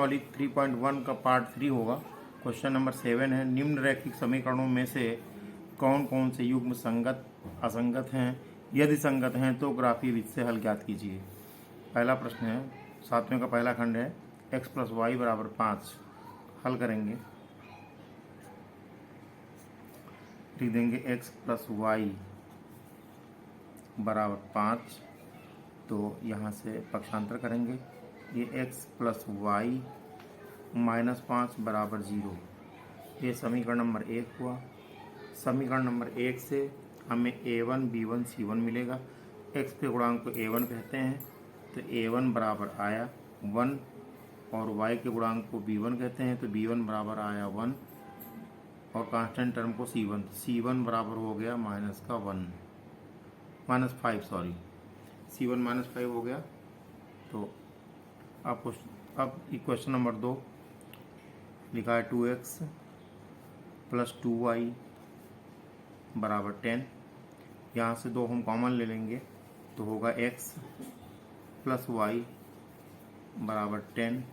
प्रश्नावली 3.1 का पार्ट 3 होगा। क्वेश्चन नंबर 7 है, निम्न रैखिक समीकरणों में से कौन कौन से युग्म संगत असंगत हैं, यदि संगत हैं तो ग्राफीय विधि से हल ज्ञात कीजिए। पहला प्रश्न है, 7वें का पहला खंड है, x + y = 5। हल करेंगे, लिख देंगे x + y = 5। तो यहाँ से पक्षांतर करेंगे, ये x + y - 5 = 0। ये समीकरण नंबर 1 हुआ। समीकरण नंबर 1 से हमें a1 b1 c1 मिलेगा। x के गुणांक को a1 कहते हैं, तो a1 बराबर आया 1, और y के गुणांक को b1 कहते हैं, तो b1 बराबर आया 1, और कांस्टेंट टर्म को c1 बराबर हो गया -5 सॉरी, c1 -5 हो गया। तो अब इक्वेशन नंबर 2 लिखा है 2x + 2y = 10। यहाँ से 2 हम कॉमन ले लेंगे, तो होगा x + y = 10।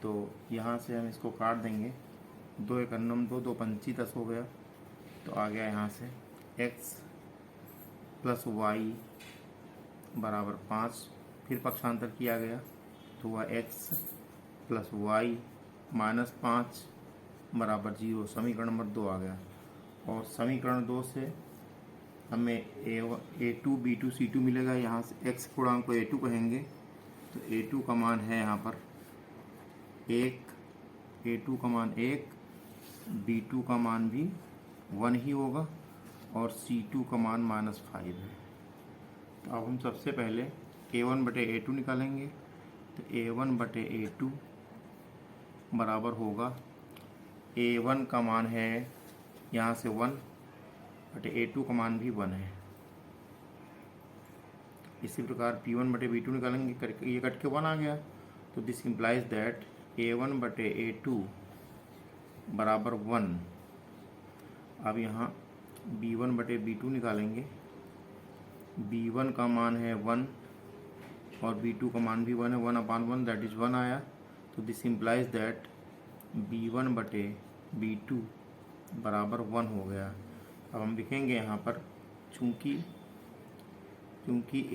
तो यहाँ से हम इसको काट देंगे, 2 × 9 2, 2 × 5 10 हो गया। तो आ गया यहाँ से x + y = 5। फिर पक्षांतर किया गया, तो हुआ x + y - 5 = 0। समीकरण नंबर 2 आ गया। और समीकरण 2 से हमें a2 b2 c2 मिलेगा। यहाँ से x गुणांक को a2 कहेंगे, तो a2 का मान है यहाँ पर 1, a2 का मान 1, b2 का मान भी 1 ही होगा, और c2 का मान -5 है। तो अब हम सबसे पहले a1/a2 निकालेंगे, तो a1/a2 बराबर होगा, a1 का मान है यहाँ से 1, बटे a2 का मान भी 1 है। इसी प्रकार p1/b2 निकालेंगे, ये कट के 1 आ गया। तो दिस इम्प्लाइज दैट a1/a2 बराबर 1। अब यहाँ b1/b2 निकालेंगे, b1 का मान है 1, और b2 का मान भी 1 है, 1/1 दैट इज़ 1 आया। तो दिस इम्प्लाइज दैट b1/b2 बराबर 1 हो गया। अब हम लिखेंगे यहाँ पर, चूँकि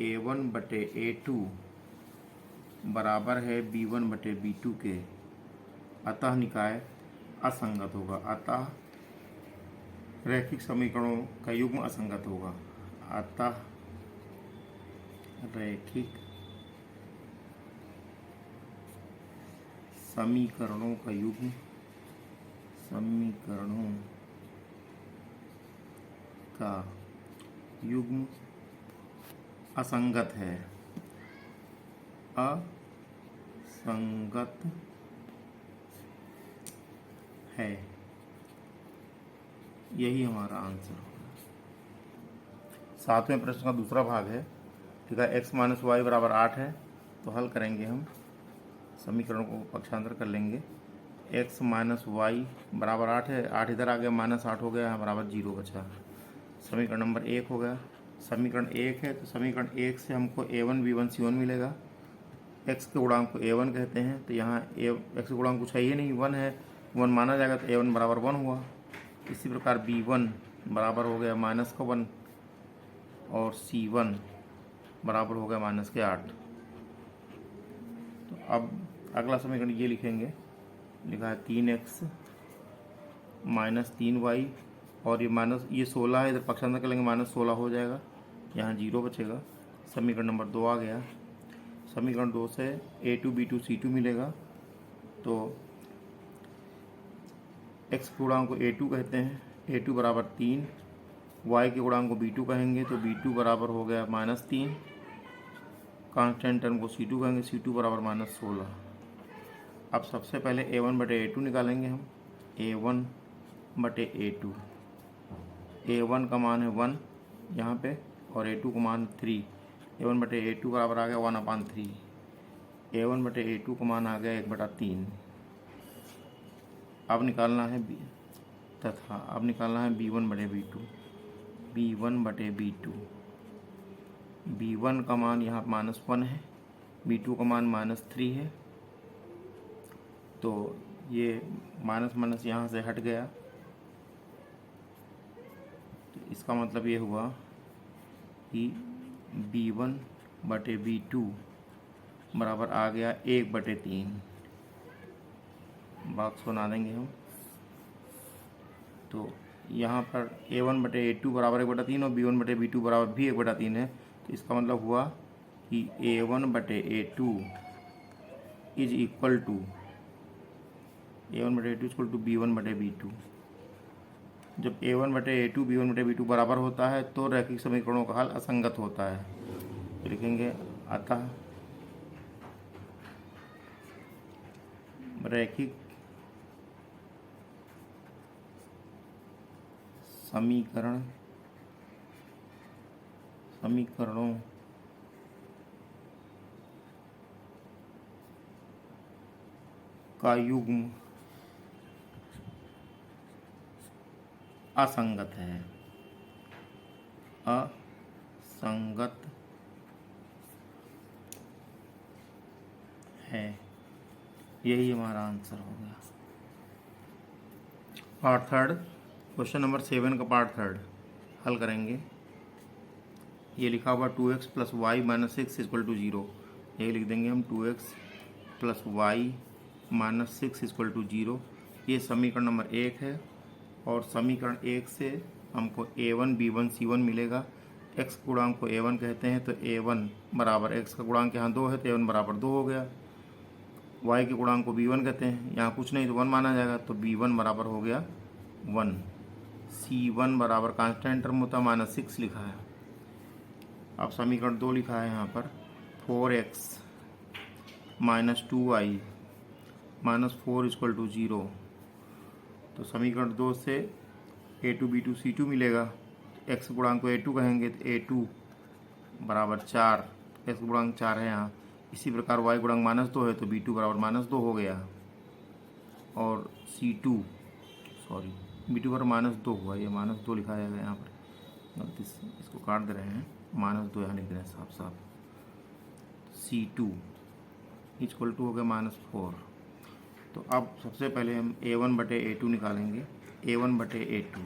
a1/a2 बराबर है b1/b2 के, अतः निकाय असंगत होगा। अतः रैखिक समीकरणों का युग्म असंगत होगा। अतः रैखिक समीकरणों का युग्म असंगत है। असंगत है, यही हमारा आंसर होगा। 7वें प्रश्न का दूसरा भाग है, ठीक है। x - y = 8 है। तो हल करेंगे, हम समीकरण को पक्षांतर कर लेंगे। x - y = 8 है, 8 इधर आ गया, -8 हो गया, बराबर 0 बचा। समीकरण नंबर 1 हो गया। समीकरण 1 है, तो समीकरण 1 से हमको a1 b1 c1 मिलेगा। x के गुणांक को a1 कहते हैं, तो यहाँ x के गुणांक कुछ है ही नहीं, 1 है, 1 माना जाएगा, तो a1 बराबर 1 हुआ। इसी प्रकार b1 बराबर हो गया -1, और c1 बराबर हो गया -8। तो अब अगला समीकरण ये लिखेंगे, लिखा है 3x - 3y, और ये 16 है, इधर पक्षांतर कर लेंगे, -16 हो जाएगा, यहाँ 0 बचेगा। समीकरण नंबर 2 आ गया। समीकरण 2 से a2 b2 c2 मिलेगा। तो x के गुणांक को a2 कहते हैं, a2 बराबर 3, y के गुणांक को b2 कहेंगे, तो b2 बराबर हो गया -3, कांस्टेंट टर्म को c2 कहेंगे, c2 बराबर -16। अब सबसे पहले a1/a2 निकालेंगे हम, a1/a2। a1 का मान है 1 यहाँ पे, और a2 का मान 3। a1/a2 बराबर आ गया 1/3। a1/a2 का मान आ गया 1/3। अब निकालना है b1/b2। b1 का मान यहाँ -1 है, b2 का मान -3 है, तो ये माइनस माइनस यहाँ से हट गया, तो इसका मतलब ये हुआ कि b1/b2 बराबर आ गया 1/3। बॉक्स बना देंगे हम। तो यहाँ पर a1/a2 बराबर 1/3 और b1/b2 बराबर भी 1/3 है। तो इसका मतलब हुआ कि a1/a2 is equal to b1/b2। जब a1/a2 b1/b2 बराबर होता है तो रैखिक समीकरणों का हल असंगत होता है। तो लिखेंगे अतः रैखिक समीकरणों का युग्म असंगत है। यही हमारा आंसर हो गया। पार्ट थर्ड, क्वेश्चन नंबर 7 का पार्ट थर्ड हल करेंगे। ये लिखा हुआ 2x + y - 6 = 0। ये लिख देंगे हम 2x + y - 6 = 0। ये समीकरण नंबर 1 है और समीकरण 1 से हमको a1 b1 c1 मिलेगा। x गुणांक को a1 कहते हैं, तो a1 बराबर x का गुणांक यहाँ 2 है तो a1 बराबर 2 हो गया। y के गुणांक को b1 कहते हैं, यहाँ कुछ नहीं तो 1 माना जाएगा, तो b1 बराबर हो गया 1। c1 बराबर कांस्टेंट टर्म होता -6 लिखा है। अब समीकरण 2 लिखा है यहाँ पर 4x - 2y - 4 = 0। तो समीकरण 2 से a2 b2 c2 मिलेगा। x गुणांक को a2 कहेंगे तो a2 बराबर 4, x गुणांक 4 है यहाँ। इसी प्रकार y गुणांक -2 है तो b2 बराबर -2 हो गया। और b2 बराबर -2 हुआ, ये -2 लिखा जाएगा यहाँ पर, गलती से इसको काट दे रहे हैं, -2 यहाँ लिख रहे हैं साफ साफ। c2 = हो गया -4। तो अब सबसे पहले हम a1/a2 निकालेंगे। a1/a2,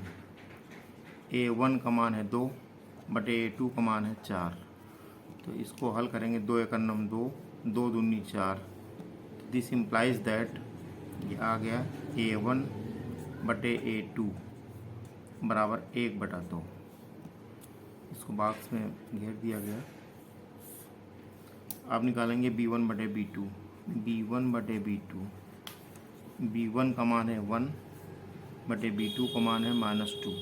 a1 का मान है 2/a2 का मान है 4। तो इसको हल करेंगे, 2 × 2, 2 दूनी 4। दिस इम्प्लाइज दैट ये आ गया a1/a2 बराबर 1/2। इसको बॉक्स में घेर दिया गया। अब निकालेंगे b1/b2। b1/b2, b1 का मान है 1/b2 का मान है -2।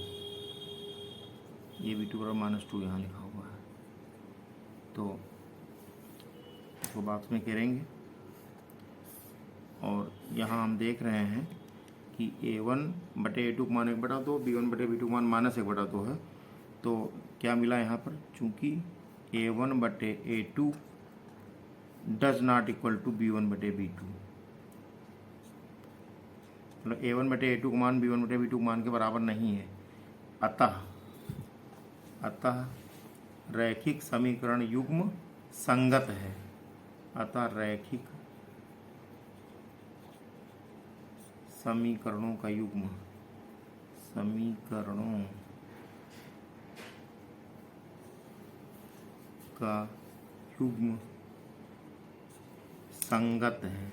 ये b2 बराबर -2 यहाँ लिखा हुआ है। तो इसको बॉक्स में घेरेंगे और यहाँ हम देख रहे हैं कि a1/a2 का मान 1/2, b1/b2 का मान -1/2 है। तो क्या मिला यहाँ पर, चूँकि a1/a2 does not equal to b1/b2, मतलब a1/a2 का मान b1/b2 मान के बराबर नहीं है। अतः रैखिक समीकरण युग्म संगत है। अतः रैखिक समीकरणों का युग्म संगत है।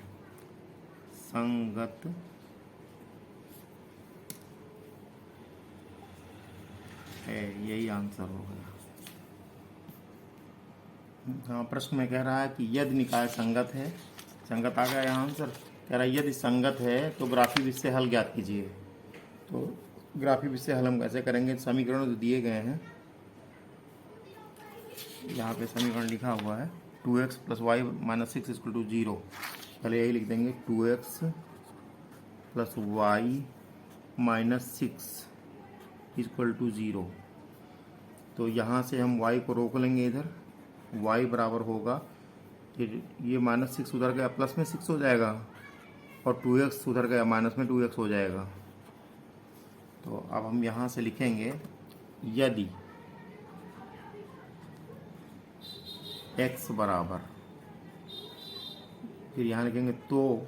यही आंसर हो गया। हाँ, प्रश्न में कह रहा है कि यदि निकाय संगत है, संगत आ गया यहाँ आंसर। कह रहा है यदि संगत है तो ग्राफी विधि से हल ज्ञात कीजिए। तो ग्राफी विधि से हल हम कैसे करेंगे, समीकरण तो दिए गए हैं, यहाँ पे समीकरण लिखा हुआ है 2x + y - 6 = 0। पहले यही लिख देंगे 2x + y - 6 = 0। तो यहाँ से हम y को रोक लेंगे, इधर y बराबर होगा, फिर ये -6 उधर गया प्लस में 6 हो जाएगा और 2x उधर गया माइनस में 2x हो जाएगा। तो अब हम यहाँ से लिखेंगे यदि x बराबर, फिर यहाँ लिखेंगे तो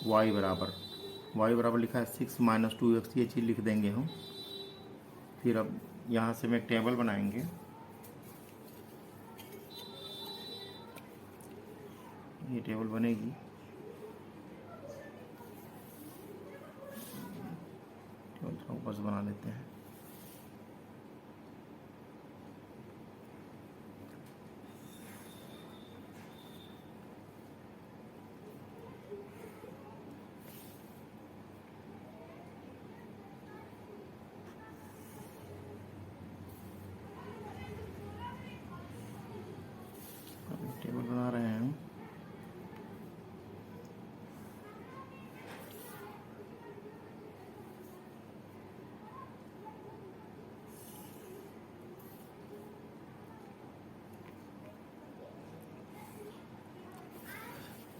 y बराबर लिखा है 6 - 2x, ये चीज़ लिख देंगे हम। फिर अब यहाँ से हम एक टेबल बनाएंगे। ये टेबल बनेगी, टेबल थोड़ा ऊपर से बना लेते हैं। टेबल बना रहे हैं हम।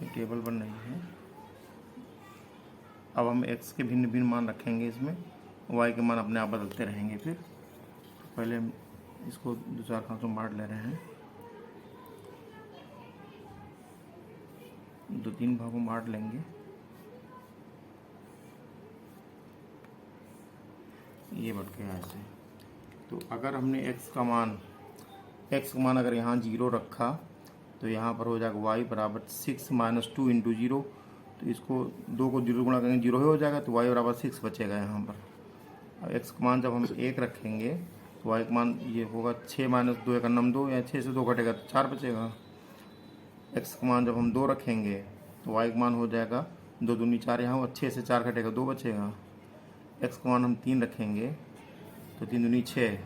ये टेबल बन रही है। अब हम x के भिन्न भिन्न मान रखेंगे इसमें, y के मान अपने आप बदलते रहेंगे। फिर पहले हम इसको 2-4 खांसों में बांट ले रहे हैं, 2-3 भागों में बांट लेंगे। ये बढ़ गया ऐसे। तो अगर हमने x का मान अगर यहाँ 0 रखा तो यहाँ पर हो जाएगा y बराबर 6 - 2 × 0। तो इसको 2 को 0 गुणा करेंगे 0 हो जाएगा, तो y बराबर 6 बचेगा यहाँ पर। अब x का मान जब हम 1 रखेंगे तो y का मान ये होगा 6 - 2 × 2, या 6 से 2 घटेगा तो 4 बचेगा। x का मान जब हम 2 रखेंगे तो y का मान हो जाएगा 2 दूनी 4, यहाँ हुआ 6 से 4 घटेगा 2 बचेगा। x का मान हम 3 रखेंगे तो 3 दूनी 6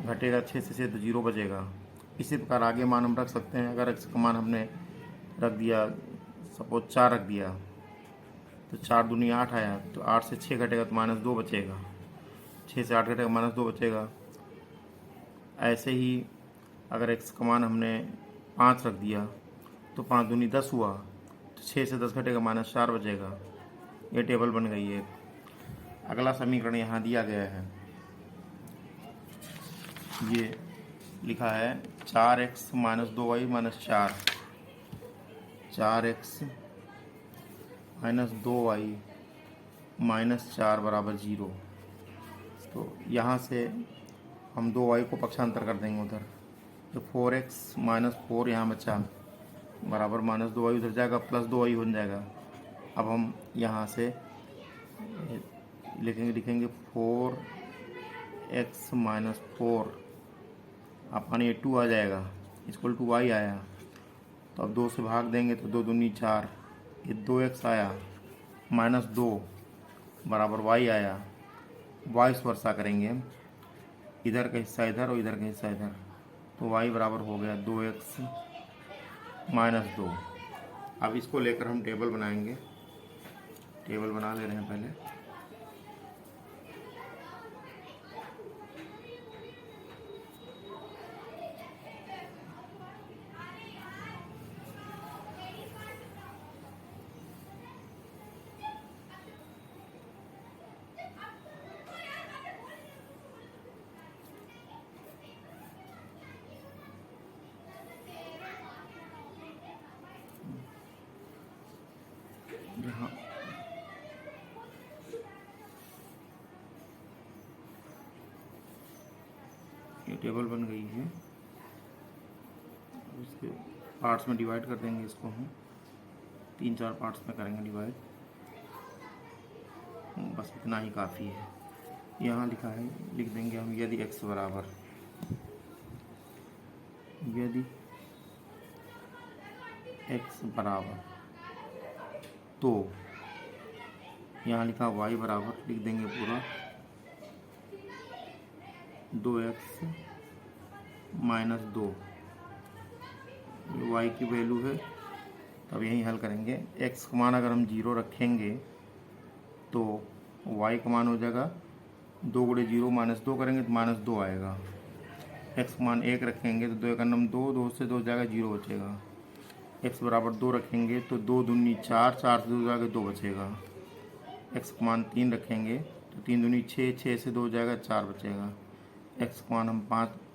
घटेगा, 6 से 6 तो 0 बचेगा। इसी प्रकार आगे मान हम रख सकते हैं। अगर x का मान हमने रख दिया, सपोज 4 रख दिया, तो 4 दूनी 8 आया, तो 8 से 6 घटेगा तो -2 बचेगा, 6 से 8 घटेगा -2 बचेगा। ऐसे ही अगर x का मान हमने 5 रख दिया तो 5 दूनी 10 हुआ, तो 6 से 10 घटेगा -4 बचेगा। ये टेबल बन गई है। अगला समीकरण यहाँ दिया गया है, ये लिखा है 4x - 2y - 4, 4x - 2y - 4 बराबर 0। तो यहाँ से हम 2y को पक्षांतर कर देंगे उधर, तो 4x - 4 यहाँ बचा, बराबर -2y उधर जाएगा, +2y हो जाएगा। अब हम यहाँ से लिखेंगे 4x - 4, अपन ये 2 आ जाएगा, इक्वल टू y आया। तो अब 2 से भाग देंगे तो 2 दूनी 4, ये 2x आया, -2 बराबर y आया। वाइस वर्षा करेंगे, इधर का हिस्सा इधर और इधर का हिस्सा इधर, तो y बराबर हो गया 2x - 2। अब इसको लेकर हम टेबल बनाएंगे। टेबल बना ले रहे हैं पहले। यहाँ ये टेबल बन गई है। इसके पार्ट्स में डिवाइड कर देंगे, इसको हम 3-4 पार्ट्स में करेंगे डिवाइड, बस इतना ही काफ़ी है। यहाँ लिखा है, लिख देंगे हम, यदि x बराबर, यदि x बराबर, तो यहाँ लिखा y बराबर, लिख देंगे पूरा 2x - 2, ये y की वैल्यू है। तब यही हल करेंगे। x का मान अगर हम 0 रखेंगे तो y का मान हो जाएगा 2 × 0 -2 करेंगे तो -2 आएगा। x का मान 1 रखेंगे तो 2 × 2, 2 से 2 जाएगा 0 बचेगा। x बराबर 2 रखेंगे तो 2 दूनी 4, 4 से 2 जाएगा 2 बचेगा। x का मान 3 रखेंगे तो 3 दूनी 6, 6 से 2 जाएगा 4 बचेगा। x का मान हम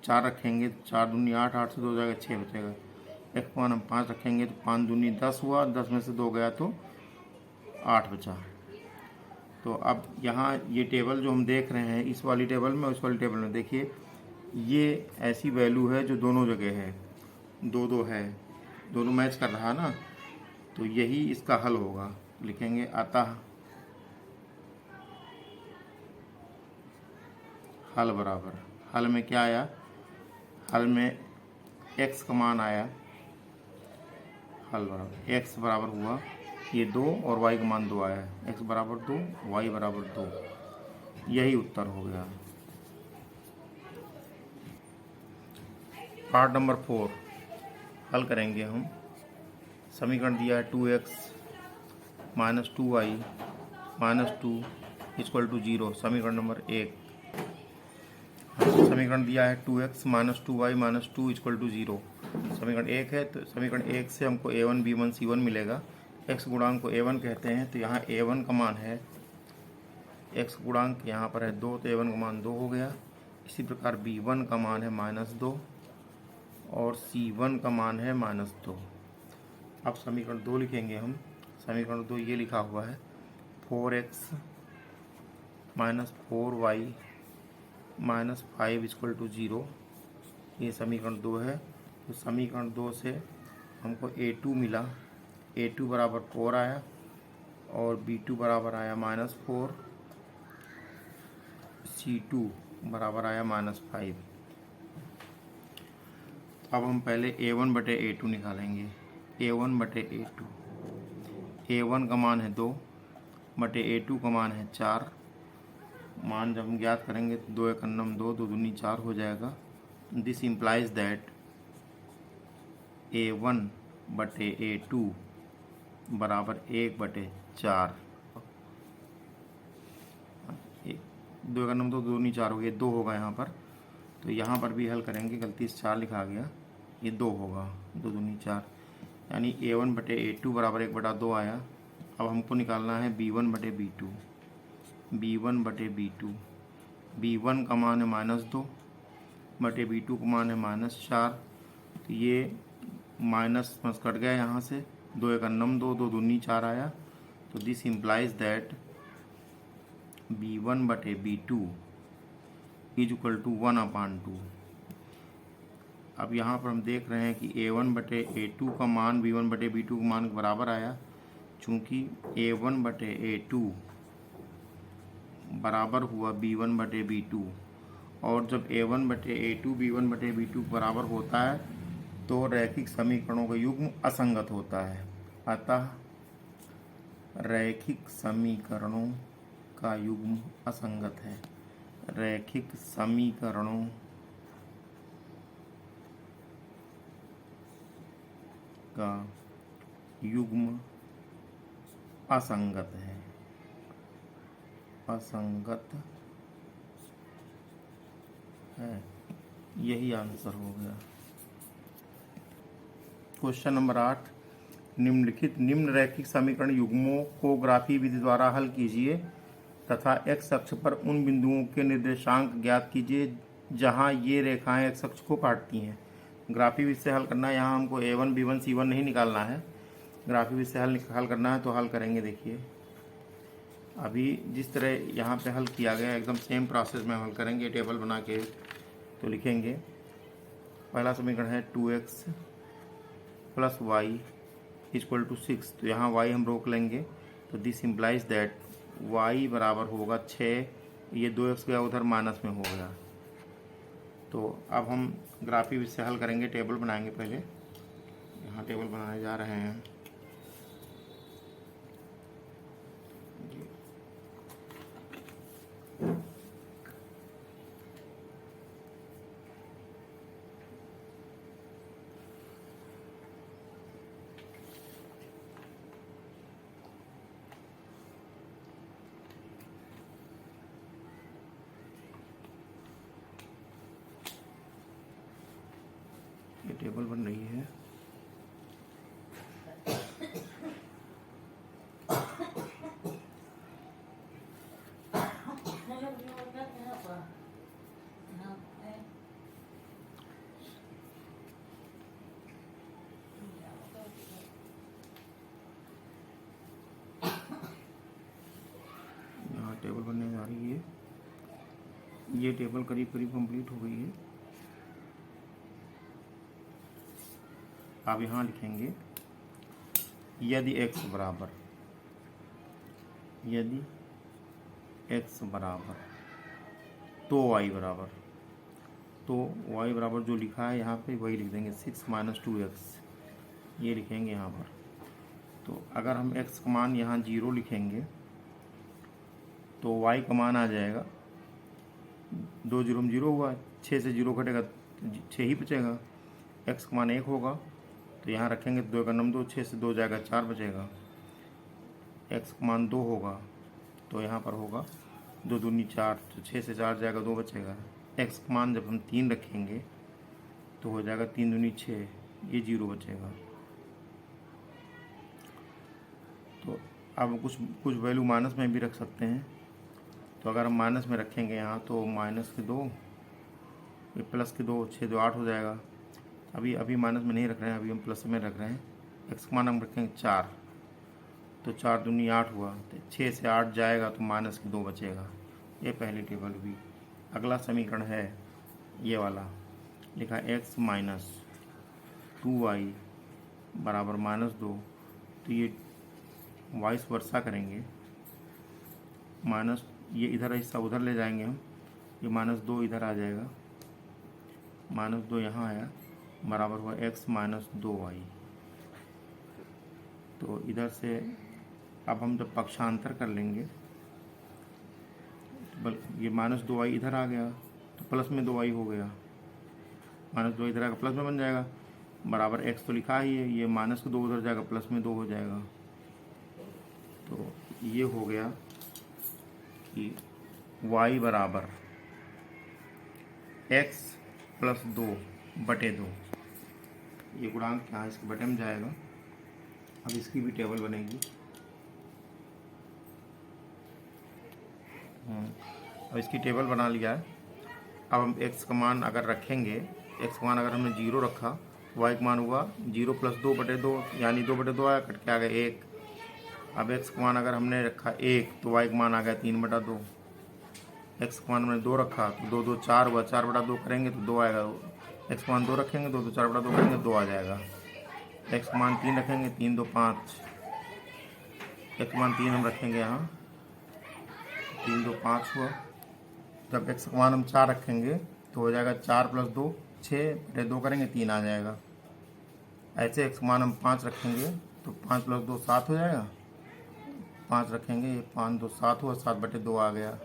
4 रखेंगे तो 4 दूनी 8, 8 से 2 जाएगा 6 बचेगा। x का मान हम 5 रखेंगे तो 5 दूनी 10 हुआ, 10 में से 2 गया तो 8 बचा। तो अब यहाँ ये टेबल जो हम देख रहे हैं, इस वाली टेबल में और इस वाली टेबल में देखिए, ये ऐसी वैल्यू है जो दोनों जगह है, 2 2 है, दोनों मैच कर रहा है ना, तो यही इसका हल होगा। लिखेंगे अतः हल बराबर, हल में क्या आया, हल में x का मान आया, हल बराबर x बराबर हुआ ये 2 और y का मान 2 आया, x बराबर 2, y बराबर 2, यही उत्तर हो गया। पार्ट नंबर 4 हल करेंगे हम। समीकरण दिया है 2x minus 2y minus 2 equal to 0, समीकरण नंबर 1। समीकरण दिया है 2x minus 2y minus 2 equal to 0, समीकरण 1 है। तो समीकरण 1 से हमको a1 b1 c1 मिलेगा। x गुणांक को a1 कहते हैं, तो यहाँ a1 का मान है, x गुणांक यहाँ पर है 2, तो a1 का मान 2 हो गया। इसी प्रकार b1 का मान है -2 और c1 का मान है -2। अब समीकरण 2 लिखेंगे हम। समीकरण 2 ये लिखा हुआ है 4x minus 4y minus 5 equal to 0, ये समीकरण 2 है। तो समीकरण 2 से हमको a2 मिला, a2 बराबर 4 आया और b2 बराबर आया -4, c2 बराबर आया -5। अब हम पहले a1 बटे a2 निकालेंगे। a1 बटे a2, a1 का मान है 2 बटे a2 का मान है 4। मान जब हम ज्ञात करेंगे तो 2 एक अन्नम 2, 2 दूनी 4 हो जाएगा। दिस इम्प्लाइज दैट a1 बटे a2 बराबर 1 बटे 4। 2 एक अन्नम 2, 2 दूनी 4 हो गया, 2 होगा यहाँ पर। तो यहाँ पर भी हल करेंगे, गलती से 4 लिखा गया, ये 2 होगा, 2 दूनी 4, यानी a1 बटे a2 बराबर 1 बटा 2 आया। अब हमको निकालना है b1 बटे b2, b1 बटे b2, b1 का मान है -2 बटे b2 का मान है -4। तो ये माइनस कट गया यहाँ से, 2 एक अन्नम 2, 2 दूनी 4 आया। तो दिस इम्प्लाइज दैट b1 बटे b2 इज इक्वल टू 1/2। अब यहाँ पर हम देख रहे हैं कि a1 बटे a2 का मान b1 बटे b2 के मान के बराबर आया, चूँकि a1 बटे a2 बराबर हुआ b1 बटे b2, और जब a1 बटे a2 b1 बटे b2 बराबर होता है तो रैखिक समीकरणों का युग्म असंगत होता है। अतः रैखिक समीकरणों का युग्म असंगत है। रैखिक समीकरणों का युग्म असंगत है, असंगत है, यही आंसर हो गया। क्वेश्चन नंबर 8, निम्नलिखित निम्न रैखिक समीकरण युग्मों को ग्राफी विधि द्वारा हल कीजिए तथा x अक्ष पर उन बिंदुओं के निर्देशांक ज्ञात कीजिए जहां ये रेखाएं x अक्ष को काटती हैं। ग्राफी विधि से हल करना है, यहाँ हमको a1 b1 c1 नहीं निकालना है, ग्राफी विधि से हल करना है। तो हल करेंगे, देखिए अभी जिस तरह यहाँ पे हल किया गया एकदम सेम प्रोसेस में हल करेंगे टेबल बना के। तो लिखेंगे पहला समीकरण है 2x plus Y equal to 6, तो यहाँ y हम रोक लेंगे। तो दिस इम्प्लाइज दैट y बराबर होगा 6, ये 2x गया उधर माइनस में हो गया। तो अब हम ग्राफी विधि से हल करेंगे, टेबल बनाएंगे। पहले यहाँ टेबल बनाने जा रहे हैं। ये टेबल बन रही है। ये टेबल करीब करीब कंप्लीट हो गई है। आप यहाँ लिखेंगे यदि x बराबर तो y बराबर, तो y बराबर जो लिखा है यहाँ पे वही लिख देंगे 6 - 2x, ये लिखेंगे यहाँ पर। तो अगर हम x का मान यहाँ 0 लिखेंगे तो y का मान आ जाएगा 2 0 में 0 हुआ, 6 से 0 घटेगा 6 ही बचेगा। x का मान 1 होगा तो यहाँ रखेंगे 2 का नम 2, 6 से 2 जाएगा 4 बचेगा। x का मान 2 होगा तो यहाँ पर होगा 2 दूनी 4, तो 6 से 4 जाएगा 2 बचेगा। x का मान जब हम 3 रखेंगे तो हो जाएगा 3 दूनी 6, ये 0 बचेगा। तो अब कुछ वैल्यू माइनस में भी रख सकते हैं। तो अगर हम माइनस में रखेंगे यहाँ तो -2, ये +2, 6 2 8 हो जाएगा। अभी माइनस में नहीं रख रहे हैं, अभी हम प्लस में रख रहे हैं। x का मान हम रखेंगे 4, तो 4 दूनी 8 हुआ, तो 6 से 8 जाएगा तो -2 बचेगा। ये पहली टेबल हुई। अगला समीकरण है ये वाला, लिखा x - 2y बराबर -2। तो ये वाइस वर्सा करेंगे, माइनस ये इधर हिस्सा उधर ले जाएंगे हम, ये -2 इधर आ जाएगा, -2 यहाँ आया, बराबर हुआ x - 2y। तो इधर से अब हम जब पक्षांतर कर लेंगे तो ये -2y इधर आ गया तो प्लस में 2y हो गया, -2 इधर आएगा प्लस में बन जाएगा, बराबर x तो लिखा ही है, ये -2 उधर जाएगा प्लस में 2 हो जाएगा। तो ये हो गया कि y बराबर x + 2/2, ये गुणांक यहाँ इसके बटे में जाएगा। अब इसकी भी टेबल बनेगी। अब इसकी टेबल बना लिया है। अब हम x का मान अगर रखेंगे, x का मान अगर हमने 0 रखा, y का मान हुआ 0 + 2/2, यानी 2/2 आया, कट के आ गया 1। अब x का मान अगर हमने रखा 1 तो y का मान आ गया 3/2। x का मान हमने 2 रखा तो 2 2 4 हुआ, 4/2 करेंगे तो 2 आएगा। x का मान 2 रखेंगे, 2 2 4/2 करेंगे 2 आ जाएगा। x का मान 3 रखेंगे, 3 2 5, x का मान 3 हम रखेंगे यहाँ, 3 2 5 हुआ। जब x का मान हम 4 रखेंगे तो हो जाएगा 4 + 2 6/2 करेंगे 3 आ जाएगा। ऐसे x का मान हम 5 रखेंगे तो 5 + 2 7 हो जाएगा, 5 रखेंगे, ये 5 2 7 हुआ, 7/2 आ गया,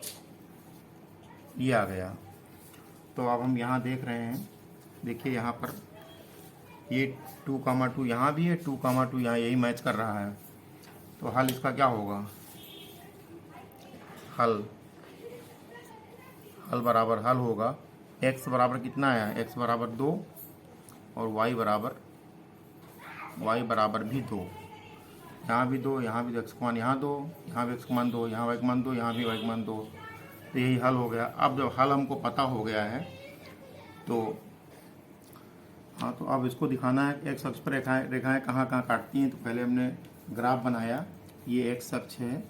ये आ गया। तो अब हम यहाँ देख रहे हैं, देखिए यहाँ पर ये 2, 2 यहाँ भी है, 2, 2 यहाँ, यही मैच कर रहा है। तो हल इसका क्या होगा? हल बराबर हल होगा, x बराबर कितना आया, x बराबर 2 और y बराबर भी 2, यहाँ भी 2, यहाँ भी 2, x का मान यहाँ 2, यहाँ भी x का मान 2, यहाँ y का मान 2, यहाँ भी y का मान 2। तो यही हल हो गया। अब जब हल हमको पता हो गया है तो हाँ, तो अब इसको दिखाना है एक्स अक्ष पर रेखाएं कहाँ कहाँ काटती हैं। तो पहले हमने ग्राफ बनाया, ये एक्स अक्ष है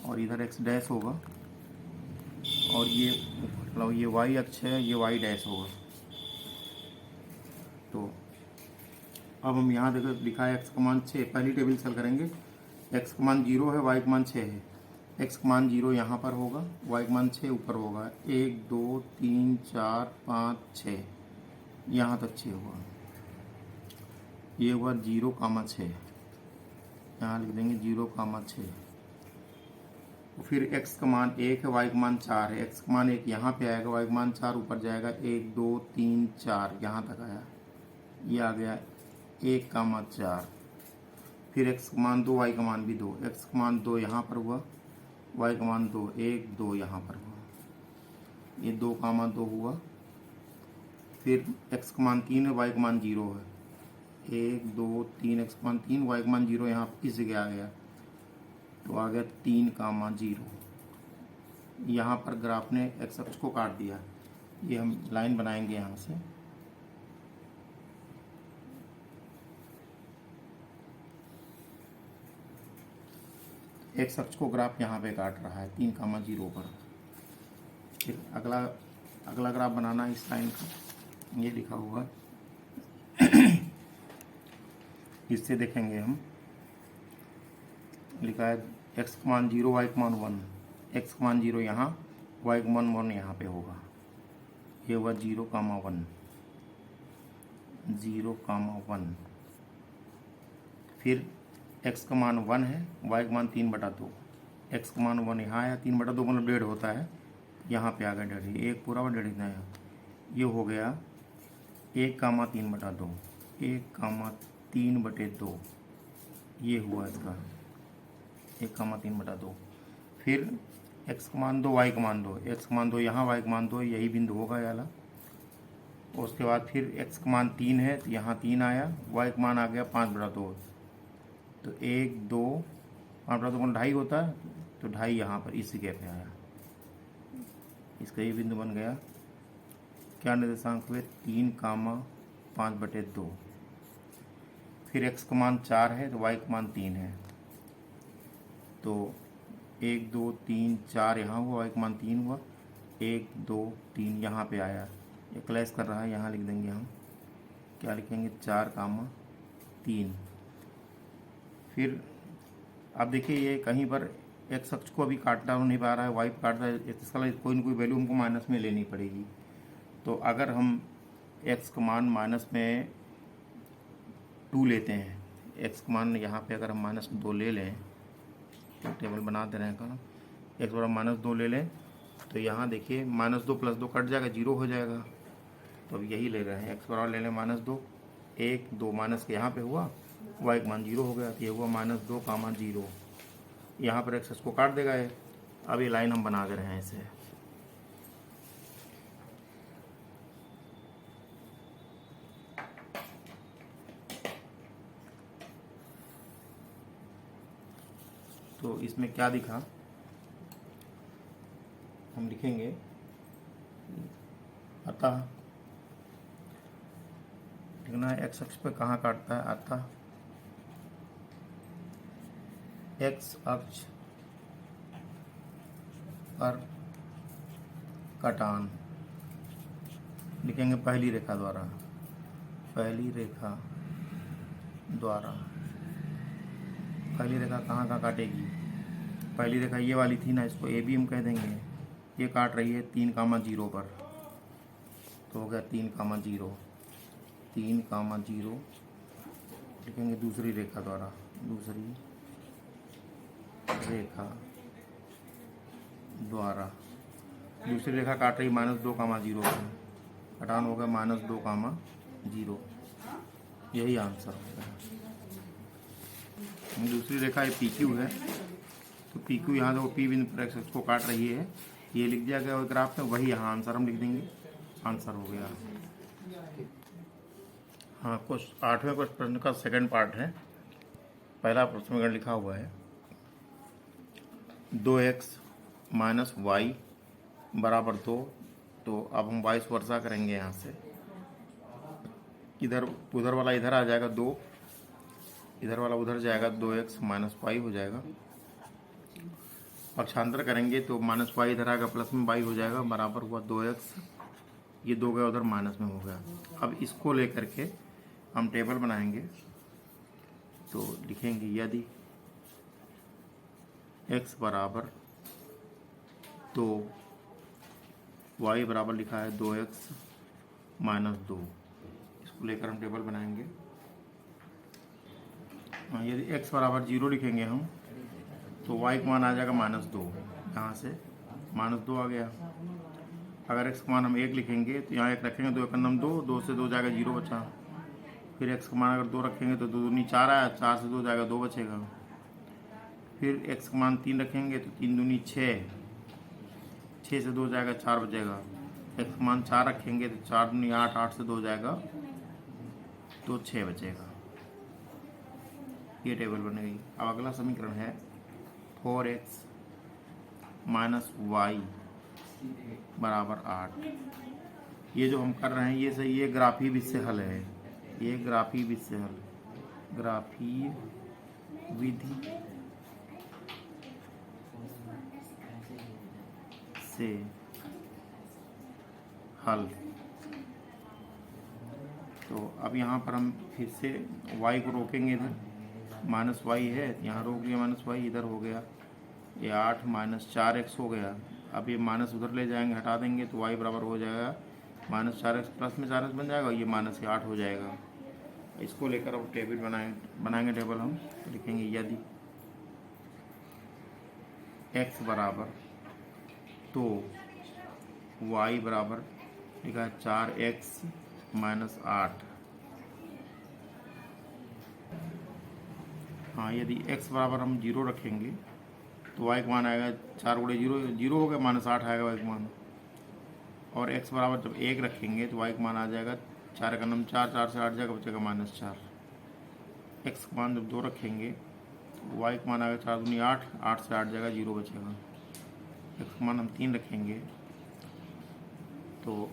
और इधर एक्स डैश होगा, और ये मतलब ये वाई अक्ष है, ये वाई डैश होगा। तो अब हम यहाँ देखो लिखा है एक्स का मान 6, पहली टेबल सेल करेंगे। एक्स का मान 0 है, वाई का मान 6 है। एक्स का मान 0 यहाँ पर होगा, वाई का मान 6 ऊपर होगा। 1 2 3 4 5 6, यहाँ तक 6 हुआ। ये हुआ 0,6, यहाँ लिख देंगे 0,6। फिर x का मान 1 है, y का मान 4 है। x का मान 1 यहाँ पे आएगा, y का मान 4 ऊपर जाएगा। 1 2 3 4 यहाँ तक आया, ये आ गया 1,4। फिर x का मान 2, y का मान भी 2। x का मान 2 यहाँ पर हुआ, y का मान 2, 1 2 यहाँ पर हुआ, ये 2,2 हुआ। फिर x का मान 3 है, y का मान 0 है। 1 2 3, x का मान 3, y का मान 0 यहाँ इस जगह आ गया, तो आ गया 3,0। यहाँ पर ग्राफ ने एक्स अक्ष को काट दिया। ये हम लाइन बनाएंगे यहाँ से, एक्स अक्ष को ग्राफ यहाँ पे काट रहा है 3,0 पर। फिर अगला अगला ग्राफ बनाना है इस लाइन का, ये लिखा हुआ है। इससे देखेंगे हम, लिखा है x का मान 0 y का मान 1, x का मान 0 यहाँ, y का मान 1 यहाँ पे होगा। ये हुआ 0,1, 0,1। फिर x का मान 1 है, y का मान 3/2, x का मान 1 यहाँ आया, 3/2 मतलब 1.5 होता है, यहाँ पे आ गया 1.5, एक पूरा और 1.5 नया। ये हो गया 1,3/2, 1,3/2, ये हुआ इसका 1,3/2। फिर x का मान 2, y का मान 2, x का मान 2 यहाँ, y का मान 2, यही बिंदु होगा ये वाला। उसके बाद फिर x का मान 3 है तो यहाँ 3 आया, y का मान आ गया 5/2, तो 1, 2, 5/2 को 2.5 होता है, तो 2.5 यहाँ पर इसी जगह पे आया, इसका ये बिंदु बन गया। क्या निर्देशांक हुए? 3,5/2। फिर x का मान 4 है तो y का मान 3 है, तो 1, 2, 3, 4 यहाँ हुआ, y का मान 3 हुआ, 1, 2, 3 यहाँ पे आया, ये क्लैश कर रहा है, यहाँ लिख देंगे हम, क्या लिखेंगे? 4,3। फिर अब देखिए ये कहीं पर x अक्ष को अभी काटना नहीं पा रहा है, y काट रहा है, इसका कोई ना कोई वैल्यू हमको माइनस में लेनी पड़ेगी। तो अगर हम x का मान माइनस में 2 लेते हैं, x का मान यहाँ पे अगर हम -2 ले लें, तो टेबल बना दे रहे हैं का, x बराबर -2 ले लें, तो यहाँ देखिए -2 + 2 कट जाएगा, 0 हो जाएगा। तो अब यही ले रहे हैं, x बराबर ले लें -2, 1, 2 माइनस के यहाँ पे हुआ, y का मान 0 हो गया, तो ये हुआ -2,0। यहाँ पर x को काट देगा ये। अब ये लाइन हम बना दे रहे हैं इसे, तो इसमें क्या दिखा हम लिखेंगे, अतः लिखना है x अक्ष पे कहाँ काटता है, अतः x अक्ष पर कटान लिखेंगे पहली रेखा द्वारा, पहली रेखा द्वारा। पहली रेखा कहाँ कहाँ काटेगी? पहली रेखा ये वाली थी ना, इसको ए बी हम कह देंगे, ये काट रही है 3,0 पर, तो हो गया 3,0, 3,0 लिखेंगे दूसरी रेखा द्वारा, दूसरी रेखा द्वारा। दूसरी रेखा काट रही -2,0 पर, कटान होगा -2,0, यही आंसर होगा। दूसरी रेखा ये पी क्यू है, तो पी क्यू यहाँ देखो पी बिंदु पर एक्स को काट रही है, ये लिख दिया गया ग्राफ में, वही यहाँ आंसर हम लिख देंगे, आंसर हो गया। हाँ, कुछ 8वें प्रश्न का सेकंड पार्ट है। पहला प्रश्न में लिखा हुआ है 2x - y = 2, तो अब हम वाइस वर्सा करेंगे, यहाँ से इधर उधर वाला इधर आ जाएगा 2, इधर वाला उधर जाएगा, 2x - y हो जाएगा। पक्षांतर करेंगे तो -y इधर आएगा, प्लस में y हो जाएगा, बराबर हुआ 2x, ये 2 गया उधर, माइनस में हो गया। अब इसको लेकर के हम टेबल बनाएंगे, तो लिखेंगे यदि x बराबर, तो y बराबर लिखा है 2x - 2, इसको लेकर हम टेबल बनाएंगे। यदि x बराबर 0 लिखेंगे हम, तो y का मान आ जाएगा -2, यहाँ से -2 आ गया। अगर x का मान हम 1 लिखेंगे, तो यहाँ 1 रखेंगे, 2 का नम 2, 2 से 2 जाएगा 0 बचा। फिर x का मान अगर 2 रखेंगे तो 2 दूनी 4 आया, 4 से 2 जाएगा 2 बचेगा। फिर x का मान 3 रखेंगे तो 3 दूनी 6, 6 से 2 जाएगा 4 बचेगा। x का मान 4 रखेंगे तो 4 दूनी 8, 8 से 2 जाएगा तो 6 बचेगा। ये टेबल बन गई। अब अगला समीकरण है 4x - y = 8। ये जो हम कर रहे हैं ये सही, ये ग्राफीय विधि से हल है, ये ग्राफीय विधि से हल, ग्राफीय विधि से हल। तो अब यहाँ पर हम फिर से y को रोकेंगे, इधर माइनस वाई है, यहाँ रोक लिया माइनस वाई, इधर हो गया ये 8 माइनस 4x हो गया। अब ये माइनस उधर ले जाएंगे, हटा देंगे तो y बराबर हो जाएगा माइनस 4x प्लस में 4x बन जाएगा, ये माइनस 8 हो जाएगा। इसको लेकर अब टेबल बनाएंगे टेबल हम लिखेंगे यदि x बराबर तो y बराबर लिखा है 4x माइनस 8। हाँ, यदि x बराबर हम 0 रखेंगे तो y का मान आएगा 4 गुणे 0, 0 हो गया, माइनस 8 आएगा y का मान। और x बराबर जब 1 रखेंगे तो y का मान आ जाएगा 4 का नम 4, 4 से 8 जाएगा, बचेगा माइनस 4। x का मान जब 2 रखेंगे तो y का मान आएगा 4 दूनी 8, 8 से 8 जाएगा, 0 बचेगा। x का मान हम 3 रखेंगे तो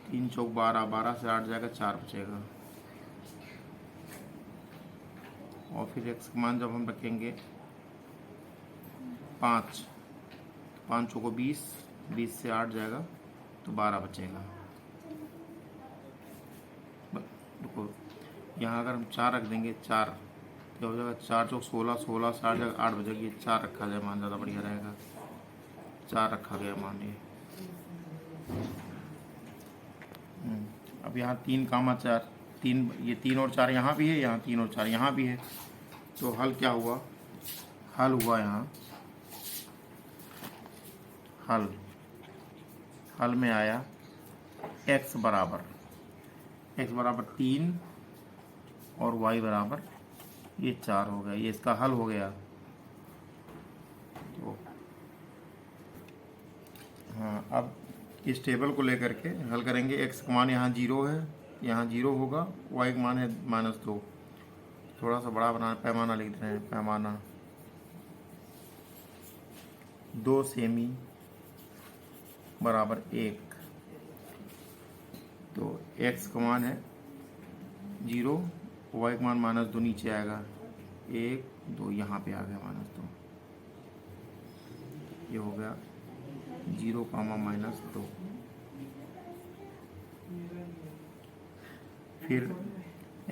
3 चौक 12, 12 से 8 जाएगा, 4 बचेगा। और फिर x का मान जब हम रखेंगे 5, 5 चौको 20, 20 से 8 जाएगा तो 12 बचेगा। देखो यहाँ अगर हम 4 रख देंगे, 4 क्या हो जाएगा, 4 चौक 16, 16 से 8 जाएगा, 8 बचेगी। 4 रखा जाए मान, ज़्यादा बढ़िया रहेगा। 4 रखा गया मान ये। अब यहाँ 3 कामा 4, 3, ये 3 और 4 यहाँ भी है, यहाँ 3 और 4 यहाँ भी है। तो हल क्या हुआ, हल हुआ यहाँ हल में आया x बराबर 3 और y बराबर ये 4 हो गया, ये इसका हल हो गया। तो हाँ, अब इस टेबल को लेकर के हल करेंगे। x का मान यहाँ 0 है, यहाँ 0 होगा, y का मान है -2। थोड़ा सा बड़ा बनाना, पैमाना लिख रहे हैं, पैमाना 2 सेमी बराबर 1। तो x का मान है 0, y का मान -2 नीचे आएगा, 1 2 यहाँ पे आ गया -2, ये हो गया 0, -2। फिर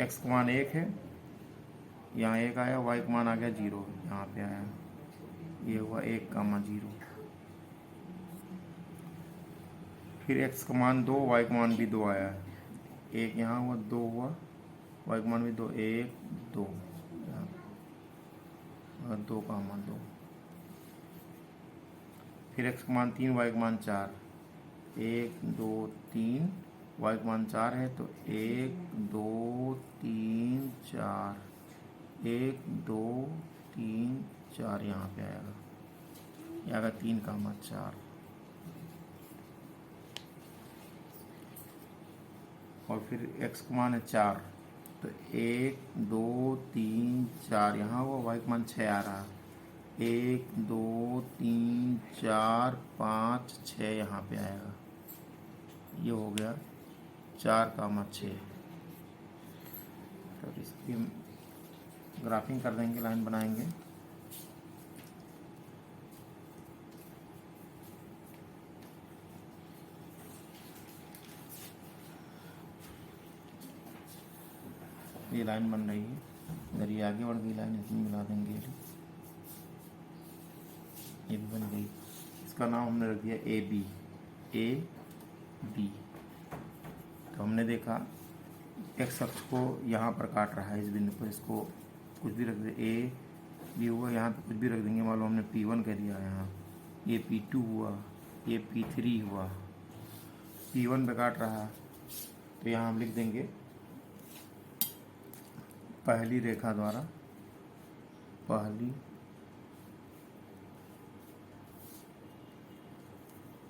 x का मान 1 है, यहाँ 1 आया, y का मान आ गया 0, यहाँ पे आया, ये हुआ 1, 0। फिर x का मान 2, y का मान भी 2 आया, 1 यहाँ हुआ, 2 हुआ, y का मान भी 2, 1 2, 2 2। फिर x का मान 3, y का मान 4, 1 2 3, y का मान 4 है तो 1 2 3 4, 1 2 3 4 यहाँ पे आएगा, ये आएगा 3, 4। और फिर x का मान है 4, तो 1 2 3 4 यहाँ हुआ, y का मान 6 आ रहा, 1 2 3 4 5 6 यहाँ पे आएगा, ये हो गया 4, 6। तो इसकी ग्राफिंग कर देंगे, लाइन बनाएंगे। ये लाइन बन रही है, अगर ये आगे बढ़ गई लाइन इसमें मिला देंगे, ये भी बन गई। इसका नाम हमने रख दिया ए बी। तो हमने देखा एक्स अक्ष को यहाँ पर काट रहा है, इस बिंदु पर, इसको कुछ भी रख दे, ए बी हुआ, यहाँ पे कुछ भी रख देंगे, मान लो हमने P1 कर दिया, यहाँ ये P2 हुआ, ये P3 हुआ, P1 पे काट रहा, तो यहाँ हम लिख देंगे पहली रेखा द्वारा, पहली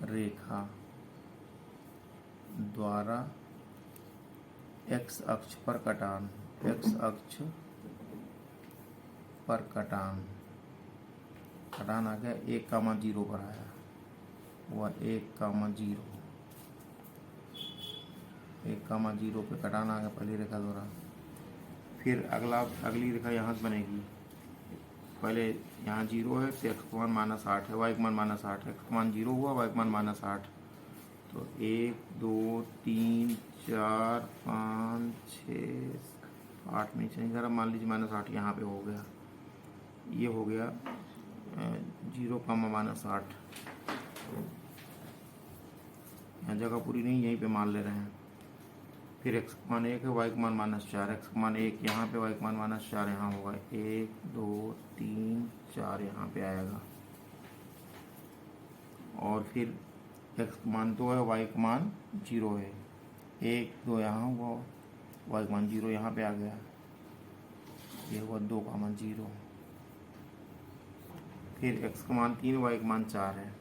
रेखा द्वारा x अक्ष पर कटान, x अक्ष पर कटान आ गया, 1, 0 पर आया, हुआ 1, 0, 1, 0 पे कटान आ गया पहली रेखा द्वारा। फिर अगली रेखा यहाँ से बनेगी, पहले यहाँ 0 है, फिर x का मान -8 है, y का मान -8 है, x का मान 0 हुआ, y का मान -8, तो 1 2 3 4 5 6 8 नहीं चाहिए ज़रा, मान लीजिए -8 यहाँ पे हो गया, ये हो गया 0, -8। यहाँ जगह पूरी नहीं, यहीं पे मान ले रहे हैं। फिर x का मान 1 है, y का मान -4, x का मान 1 यहाँ पे, y का मान -4 यहाँ होगा। 1 2 3 4 यहाँ पे आएगा। और फिर x का मान 2 है, y का मान 0 है। 1 2 यहाँ हुआ, y का मान 0 यहाँ पे आ गया, ये हुआ 2 का मान 0। फिर x का मान 3, y का मान 4 है।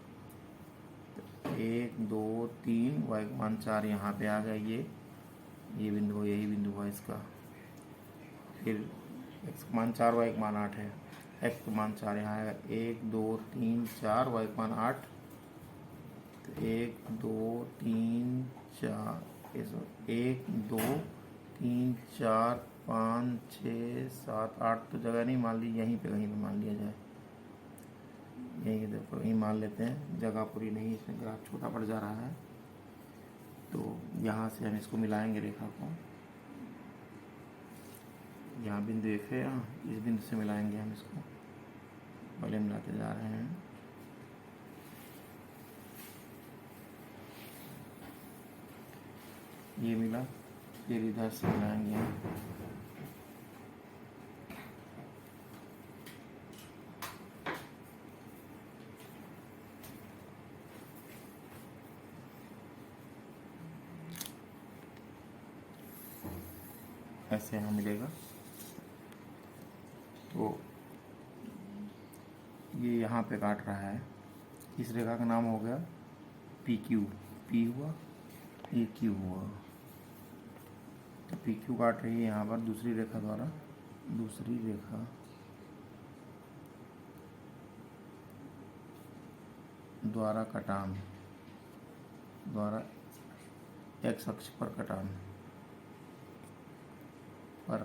1 2 3, y का मान 4 यहाँ पे आ गया, ये बिंदु है, यही बिंदु है इसका। फिर x का मान 4, y का मान 8 है। x का मान 4 यहाँ आएगा। 1 2 3 4, y का मान 8। 1 2 3 4, 1 2 3 4 5 6 7 8 तो जगह नहीं, मान ली यहीं पे कहीं पे मान लिया जाए। यहीं देखो, यहीं मान लेते हैं, जगह पूरी नहीं, इसमें ग्राफ छोटा पड़ जा रहा है। तो यहाँ से हम इसको मिलाएंगे रेखा को, यहाँ बिंदु एक है, यहाँ इस बिंदु से मिलाएंगे हम इसको, पहले मिलाते जा रहे हैं। ये मिला, फिर इधर से मिलाएंगे हम। ऐसे यहाँ मिलेगा। तो ये यहाँ पे काट रहा है, इस रेखा का नाम हो गया PQ। P हुआ, ये Q हुआ। तो PQ काट रही है यहाँ पर दूसरी रेखा द्वारा, दूसरी रेखा द्वारा कटान, द्वारा x अक्ष पर कटान, पर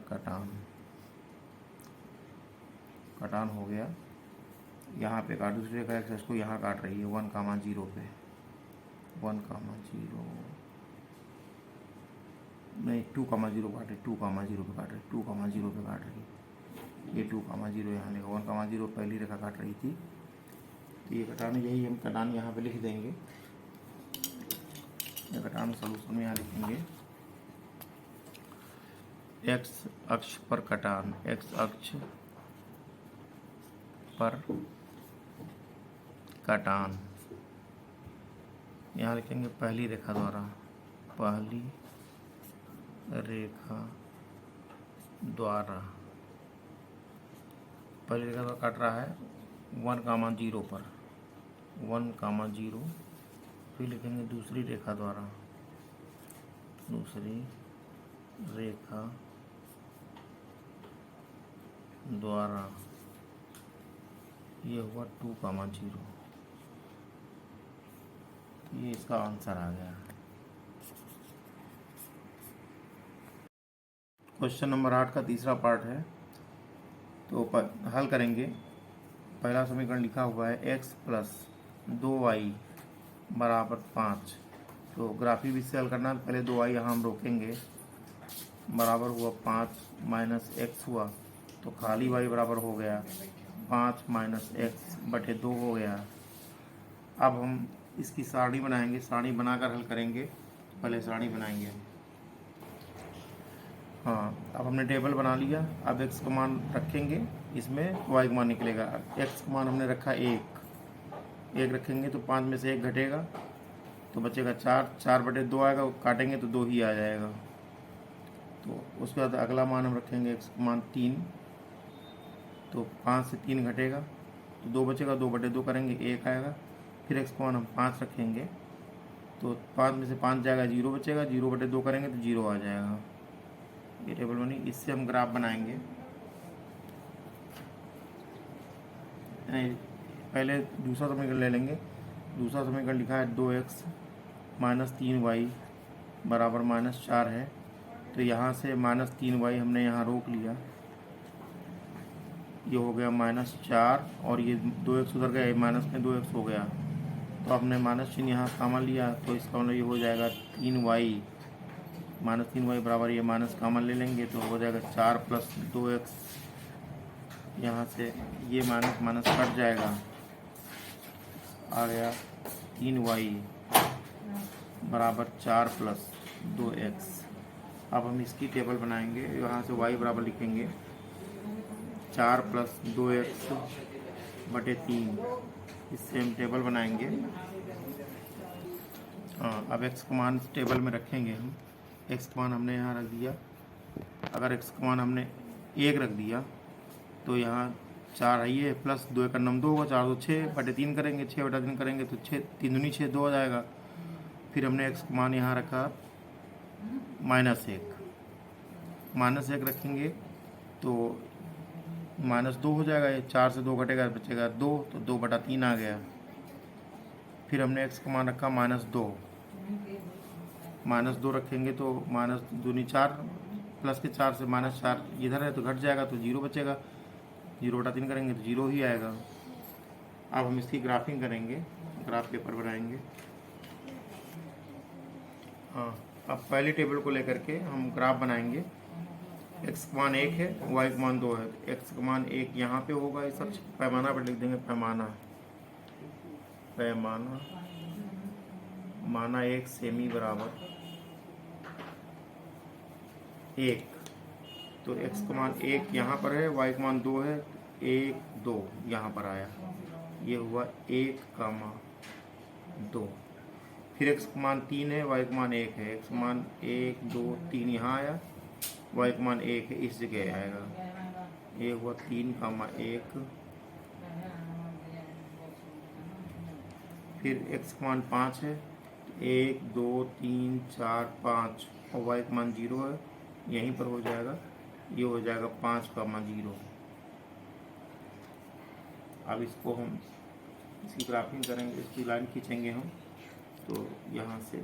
कटान हो गया। यहाँ पे काट, दूसरी रेखा एक्स को यहाँ काट रही है 1,0 पे, 1,0 नहीं 2,0 काट रही, 2,0 पे काट रही, 2,0 पे काट रही। ये 2,0 यहाँ लिखा, 1,0 पहली रेखा काट रही थी। तो ये कटान, यही हम कटान यहाँ पे लिख देंगे। ये कटान सॉल्यूशन में यहाँ लिखेंगे x अक्ष पर कटान, x अक्ष पर कटान। यहाँ लिखेंगे पहली रेखा द्वारा, पहली रेखा द्वारा, पहली रेखा द्वारा काट रहा है 1,0 पर, 1,0। फिर लिखेंगे दूसरी रेखा द्वारा, दूसरी रेखा द्वारा, ये हुआ 2,0। ये इसका आंसर आ गया। क्वेश्चन नंबर 8 का तीसरा पार्ट है, तो हल करेंगे। पहला समीकरण लिखा हुआ है x + 2y = 5। तो ग्राफी विधि से हल करना, पहले 2y यहाँ हम रोकेंगे, बराबर हुआ 5 - x हुआ, तो खाली y बराबर हो गया 5 - x/2 हो गया। अब हम इसकी सारणी बनाएंगे, सारणी बनाकर हल करेंगे। पहले सारणी बनाएंगे। हाँ, अब हमने टेबल बना लिया। अब x का मान रखेंगे, इसमें y का मान निकलेगा। x का मान हमने रखा 1 रखेंगे, तो 5 में से 1 घटेगा, तो बचेगा 4, 4/2 आएगा, काटेंगे तो 2 ही आ जाएगा। तो उसके बाद अगला मान हम रखेंगे x का मान 3, तो 5 से 3 घटेगा, तो 2 बचेगा, 2/2 करेंगे 1 आएगा। फिर x का मान हम 5 रखेंगे, तो 5 में से 5 जाएगा, 0 बचेगा, 0/2 करेंगे तो 0 आ जाएगा। ये टेबल बनी। इससे हम ग्राफ बनाएंगे। पहले दूसरा समीकरण ले लेंगे। दूसरा समीकरण लिखा है 2x - 3y = -4 है, तो यहाँ से -3y हमने यहाँ रोक लिया, ये हो गया -4, और ये 2x उधर गया, माइनस में 2x हो गया, तो आपने माइनस चिन्ह यहाँ कॉमन लिया, तो इसका मतलब ये हो जाएगा 3y, -3y बराबर ये माइनस कॉमन ले लेंगे तो हो जाएगा 4 + 2x। यहाँ से ये माइनस माइनस कट जाएगा, आ गया 3y बराबर 4 + 2x। अब हम इसकी टेबल बनाएंगे, यहाँ से y बराबर लिखेंगे 4 + 2x बटे 3। इससे हम टेबल बनाएंगे। हाँ, अब x का मान टेबल में रखेंगे हम। x का मान हमने यहाँ रख दिया। अगर x का मान हमने 1 रख दिया तो यहाँ 4 है ये, प्लस 2 का नम 2 होगा, 4 तो 6 बटे 3 करेंगे, 6 बटा 3 करेंगे तो 6 3 दूनी 6, 2 हो जाएगा। फिर हमने x का मान यहाँ रखा -1, -1 रखेंगे तो -2 हो जाएगा। ये 4 से 2 घटेगा, बचेगा 2, तो 2 बटा 3 आ गया। फिर हमने x का मान रखा -2, -2 रखेंगे तो माइनस दूनी 4, प्लस के 4 से -4 इधर है तो घट जाएगा, तो 0 बचेगा। 0 बटा 3 करेंगे तो 0 ही आएगा। अब हम इसकी ग्राफिंग करेंगे, ग्राफ पेपर बनाएंगे। हाँ, अब पहली टेबल को लेकर के हम ग्राफ बनाएंगे। x का मान 1 है, y का मान 2 है। x का मान 1 यहाँ पे होगा, इस सब पैमाना पर लिख देंगे, पैमाना पैमाना माना 1 सेमी बराबर 1। तो x का मान 1 यहाँ पर है, y का मान 2 है, 1 2 यहाँ पर आया, ये हुआ 1,2। फिर x का मान 3 है, y का मान 1 है। x का मान 1 2 3 यहाँ आया, y का मान 1 है, इस जगह आएगा, ये हुआ 3,1। फिर x का मान 5 है, 1 2 3 4 5, और y का मान 0 है, यहीं पर हो जाएगा, ये हो जाएगा 5,0। अब इसको हम इसकी ग्राफिंग करेंगे, इसकी लाइन खींचेंगे हम, तो यहाँ से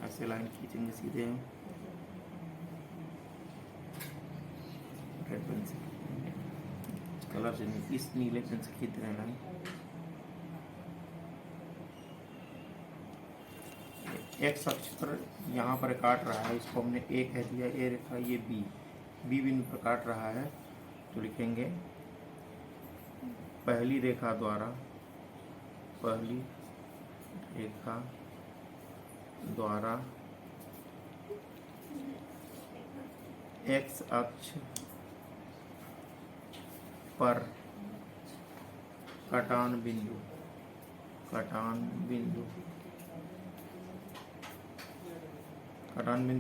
ऐसे लाइन खींचेंगे सीधे हम, रेड पेन से, कलर से नहीं, इस नीले पेन से खींच रहे हैं लाइन। एक्स अक्ष पर यहाँ पर काट रहा है, इसको हमने ए कह दिया, ए रेखा ये बी बिंदु पर काट रहा है, तो लिखेंगे पहली रेखा द्वारा एक्स अक्ष पर कटान बिंदु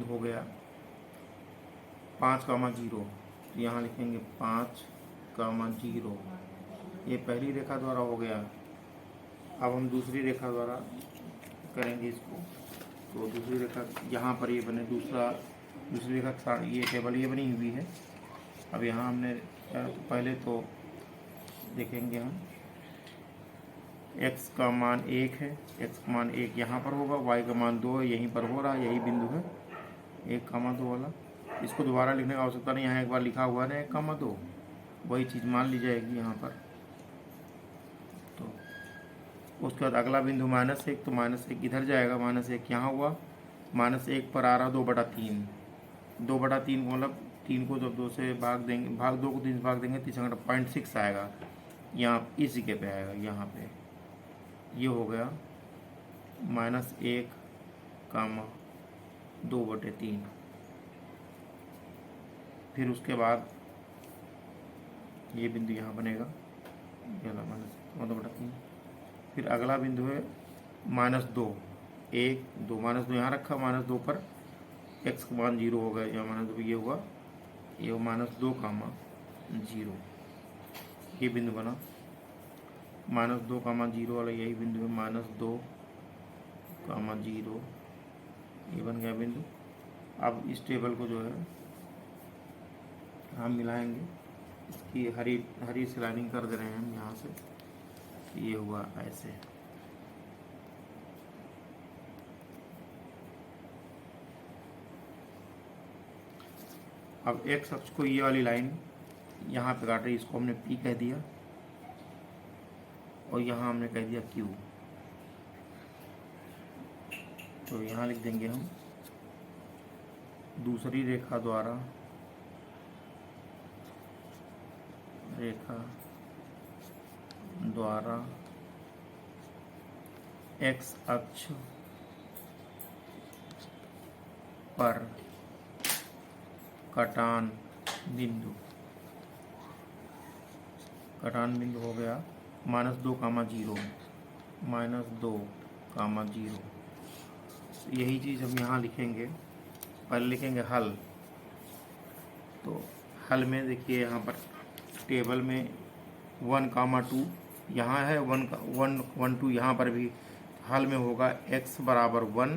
हो गया 5,0। यहाँ लिखेंगे 5,0, ये पहली रेखा द्वारा हो गया। अब हम दूसरी रेखा द्वारा करेंगे इसको, तो दूसरी रेखा यहाँ पर ये बने, दूसरी रेखा ये टेबल ये बनी हुई है। अब यहाँ हमने पहले तो देखेंगे हम, x का मान 1 है, x का मान 1 यहाँ पर होगा, y का मान 2 है, यहीं पर हो रहा है, यही बिंदु है 1,2 वाला। इसको दोबारा लिखने की आवश्यकता नहीं, यहाँ एक बार लिखा हुआ है 1,2, वही चीज़ मान ली जाएगी यहाँ पर। तो उसके बाद अगला बिंदु -1, तो -1 इधर जाएगा, -1 यहाँ हुआ, -1 पर आ रहा 2/3, 2/3 मतलब 3 को जब 2 से भाग देंगे, 2 को 3 से भाग देंगे, 3 0.6 आएगा, यहाँ इस जगह पे आएगा, यहाँ पे ये हो गया -1, 2/3। फिर उसके बाद ये बिंदु यहाँ बनेगा, -2/3। फिर अगला बिंदु है -2, 1 2, -2 यहाँ रखा, -2 पर x का मान 0 हो गया, यहाँ -2 ये हुआ, ये -2,0, ये बिंदु बना। -2,0 वाला यही बिंदु है, -2,0, ये बन गया बिंदु। अब इस टेबल को जो है हम मिलाएंगे, इसकी हरी से लाइनिंग कर दे रहे हैं हम यहाँ से, ये हुआ ऐसे। अब एक्स अक्ष को ये वाली लाइन यहाँ पे काट रही है, इसको हमने P कह दिया, और यहाँ हमने कह दिया Q। तो यहाँ लिख देंगे हम दूसरी रेखा द्वारा x अक्ष पर कटान बिंदु हो गया -2, -2, यही चीज़ हम यहाँ लिखेंगे। पहले लिखेंगे हल। तो हल में देखिए यहाँ पर टेबल में 1, 2 यहाँ है, 1, 2 यहाँ पर भी। हल में होगा x बराबर 1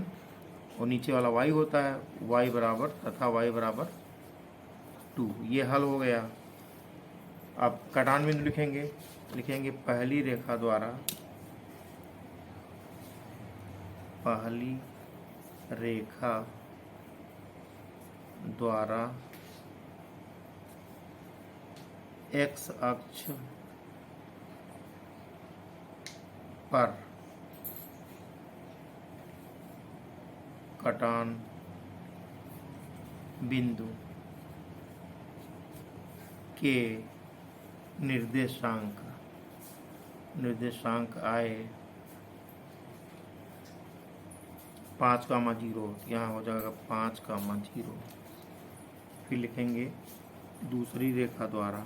और नीचे वाला y होता है, y बराबर तथा y बराबर 2। ये हल हो गया। अब कटान बिंदु लिखेंगे पहली रेखा द्वारा x अक्ष पर कटान बिंदु के निर्देशांक आए 5, 0। यहाँ हो जाएगा 5, 0। फिर लिखेंगे दूसरी रेखा द्वारा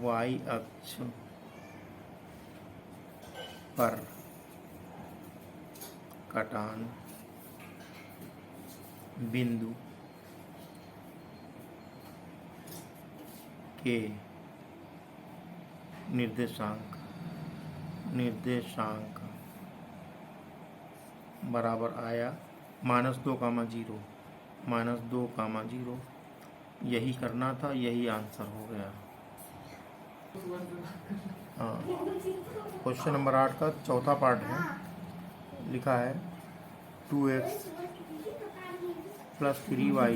y अक्ष पर कटान बिंदु के निर्देशांक बराबर आया -2, 0। यही करना था, यही आंसर हो गया। हाँ, क्वेश्चन नंबर 8 का चौथा पार्ट है। लिखा है 2x + 3y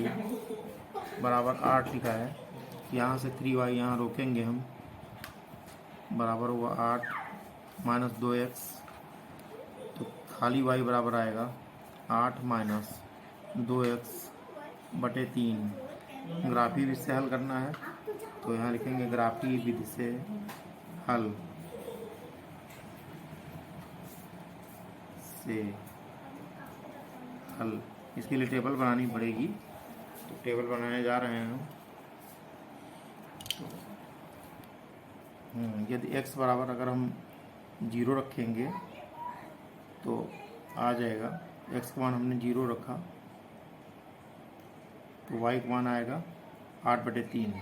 बराबर 8 लिखा है। यहाँ से 3y यहाँ रोकेंगे हम, बराबर हुआ 8 -2x। तो खाली y बराबर आएगा 8 - 2x बटे 3। ग्राफी विधि से हल करना है, तो यहाँ लिखेंगे ग्राफी विधि से हल इसके लिए टेबल बनानी पड़ेगी। तो टेबल बनाने जा रहे हैं हम। यदि x बराबर अगर हम 0 रखेंगे तो आ जाएगा। x का मान हमने 0 रखा तो y का मान आएगा 8/3।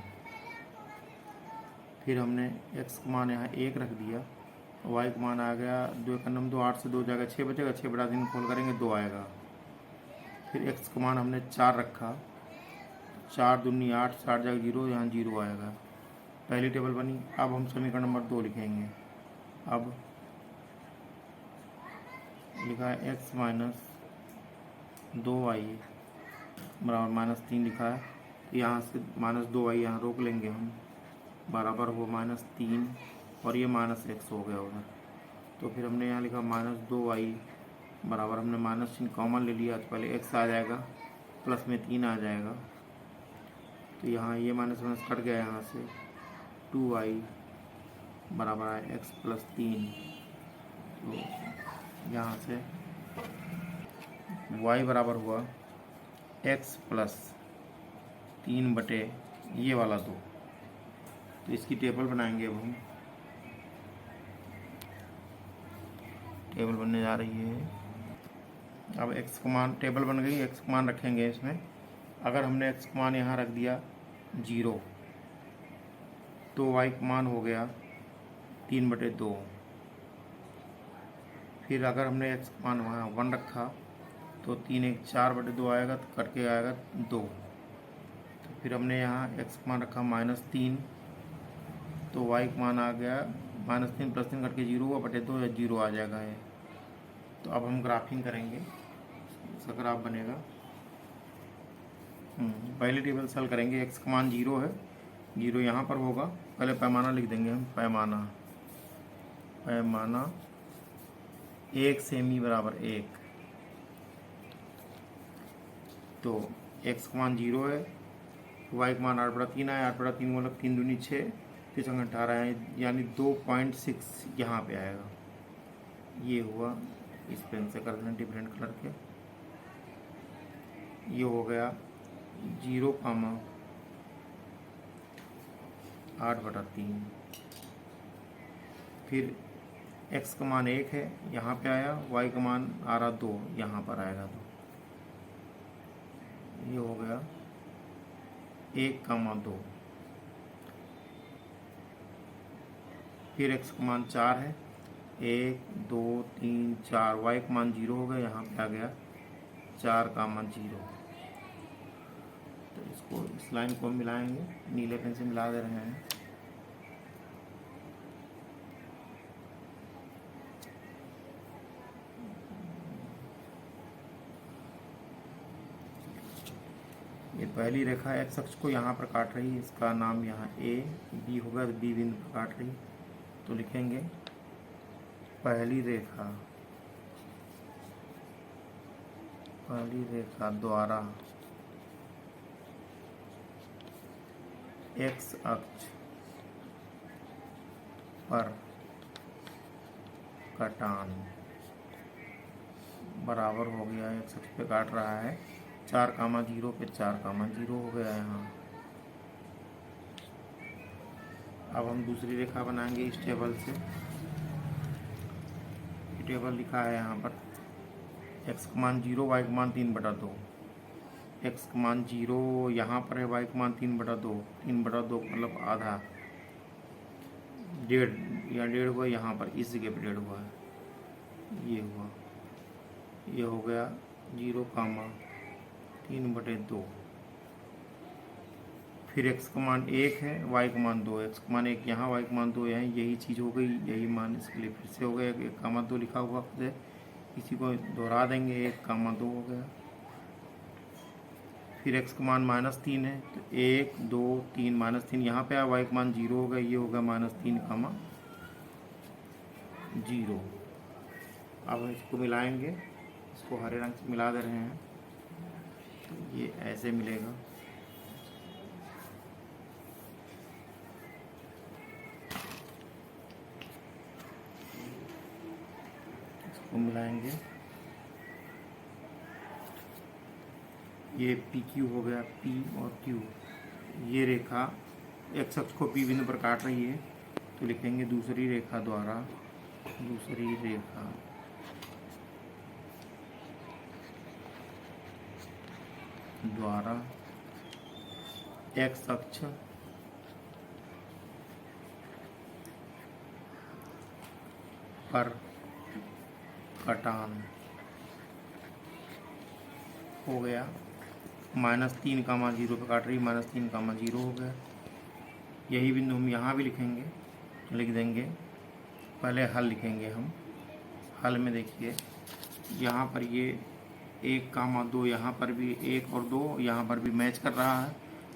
फिर हमने x का मान यहाँ 1 रख दिया, y का मान आ गया 2 × 9 = 8 से 2 जाएगा 6 बचेगा, 6/3 खोल करेंगे 2 आएगा। फिर x का मान हमने 4 रखा, 4 दूनी 8, 4 जाएगा 0, यहाँ 0 आएगा। पहली टेबल बनी। अब हम समीकरण नंबर 2 लिखेंगे। अब लिखा है x - 2y बराबर -3 लिखा है। यहाँ से -2y यहाँ रोक लेंगे हम, बराबर हो -3 और ये -x हो गया उधर। तो फिर हमने यहाँ लिखा -2y बराबर, हमने माइनस चिन्ह कॉमन ले लिया, तो पहले x आ जाएगा, प्लस में 3 आ जाएगा। तो यहाँ ये माइनस कट गया, यहाँ से 2y बराबर है x + 3। तो यहाँ से y बराबर हुआ x + 3 बटे ये वाला 2। तो इसकी टेबल बनाएंगे। अब हम टेबल बनने जा रही है। अब x का मान, टेबल बन गई, x का मान रखेंगे इसमें। अगर हमने x का मान यहाँ रख दिया 0 तो y का मान हो गया 3/2। फिर अगर हमने x का मान वहाँ 1 रखा तो 3 × 1 = 4/2 आएगा, तो कट के आएगा 2। तो फिर हमने यहाँ x का मान रखा -3, तो y का मान आ गया -3 + 3 कट के 0 हुआ, बटे 2 या 0 आ जाएगा ये। तो अब हम ग्राफिंग करेंगे, इसका ग्राफ बनेगा। पहली टेबल से हल करेंगे। एक्स का मान 0 है, 0 यहाँ पर होगा। पहले पैमाना लिख देंगे हम, पैमाना 1 सेमी बराबर 1। तो एक्स का मान 0 है, वाई का मान 8/3 है। 8/3 मतलब 3 दूनी 6, 3 संग 18 है, यानी 2.6 यहाँ पे आएगा। ये हुआ, इस पेन से कर देना डिफरेंट कलर के। ये हो गया 0,8/3। फिर x का मान 1 है, यहाँ पे आया। y का मान आ रहा 2, यहाँ पर आएगा 2। ये हो गया 1,2। फिर x का मान 4 है, 1 2 3 4। y का मान 0 हो गया, यहाँ पे आ गया 4,0। तो इसको, इस लाइन को मिलाएंगे, नीले पेन से मिला दे रहे हैं। ये पहली रेखा एक्स अक्ष को यहाँ पर काट रही है, इसका नाम यहाँ ए बी होगा, तो बी बिंदु पर काट रही। तो लिखेंगे पहली रेखा द्वारा एक्स अक्ष पर कटान बराबर हो गया, एक्स अक्ष पे काट रहा है 4,0 पे 4,0 हो गया यहाँ। अब हम दूसरी रेखा बनाएंगे इस टेबल से। टेबल लिखा है यहाँ पर, x का मान 0, y का मान 3/2। x का मान 0 यहाँ पर है, y का मान 3/2। 3/2 मतलब आधा, 1.5 या 1.5 हुआ यहाँ पर, इस जगह पर 1.5 हुआ है। ये हुआ, ये हो गया 0,3/2। फिर x का मान 1 है, y का मान 2। x का मान 1 यहाँ, y का मान 2 यहाँ, यही चीज़ हो गई, यही मान इसके लिए फिर से हो गया। 1,2 लिखा हुआ खुद है, इसी को दोहरा देंगे, 1,2 हो गया। फिर x का मान -3 है, तो 1 2 3 -3 यहाँ पे आया। y का मान 0 हो गया, ये होगा -3,0। अब हम इसको मिलाएंगे, इसको हरे रंग से मिला दे रहे हैं, तो ये ऐसे मिलेगा। इसको मिलाएंगे, ये PQ हो गया, P और Q। ये रेखा एक्स अक्ष को P बिंदु पर काट रही है, तो लिखेंगे दूसरी रेखा द्वारा एक्स अक्ष पर कटान हो गया। -3,0 पे काट रही, -3,0 हो गया। यही बिंदु हम यहाँ भी लिखेंगे, लिख देंगे। पहले हल लिखेंगे हम। हल में देखिए, यहाँ पर ये 1,2, यहाँ पर भी 1 और 2, यहाँ पर भी मैच कर रहा है।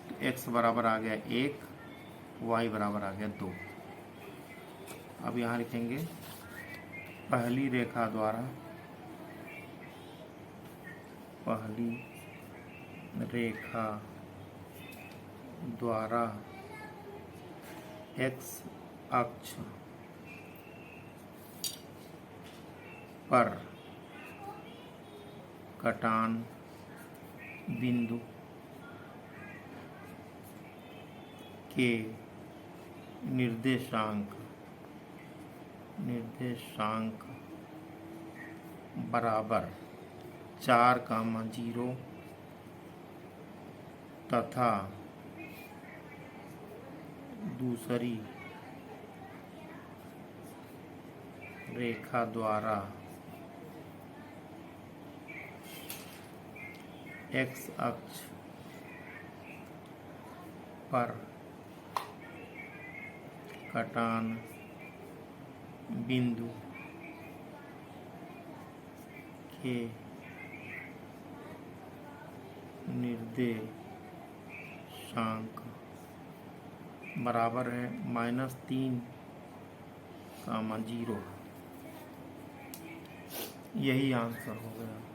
तो x बराबर आ गया 1, y बराबर आ गया 2। अब यहाँ लिखेंगे पहली रेखा द्वारा x अक्ष पर कटान बिंदु के निर्देशांक बराबर 4,0 तथा दूसरी रेखा द्वारा एक्स अक्ष पर कटान बिंदु के निर्देशांक पाँचांक बराबर है -3, 0। यही आंसर हो गया।